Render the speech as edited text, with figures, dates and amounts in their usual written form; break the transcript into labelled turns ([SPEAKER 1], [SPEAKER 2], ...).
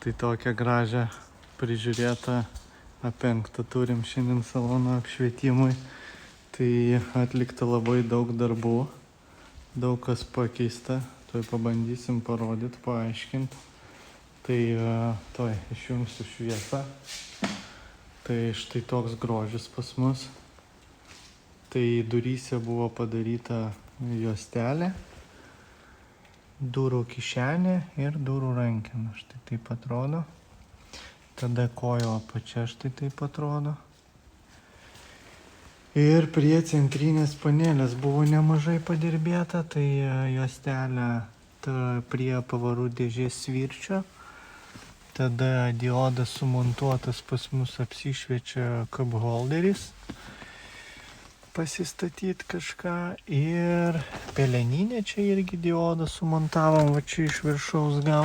[SPEAKER 1] Štai tokią gražią prižiūrėtą A5 turim šiandien salono apšvietimui. Tai atlikta labai daug darbų, daug kas pakeista. Tuoj pabandysim parodyti, paaiškinti. Tai tuoj išjungsiu šviesą. Tai štai toks grožis pas mus. Tai duryse buvo padaryta juostelė, durų kišenė ir durų rankena. Štai taip atrodo. Tada kojo apačia štai taip atrodo. Ir prie centrinės panelės buvo nemažai padirbėta, tai juostelė prie pavarų dėžės svirčio. Tada diodas sumontuotas pas mus apsišviečia cup holderis. Pasistatyti kažką ir peleninė čia irgi diodą sumontavom, va čia iš viršaus gaunam.